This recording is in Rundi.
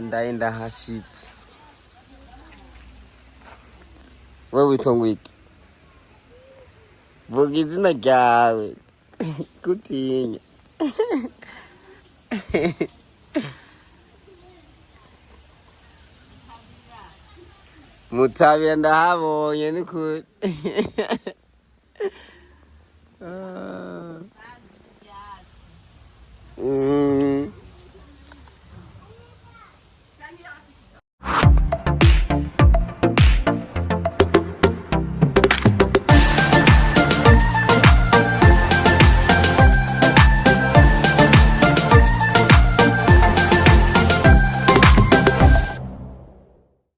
ndaenda hashitsi wewe witwa ngwiki vuga izina ryawe gutinya Mutabira ndahabonye ni kuri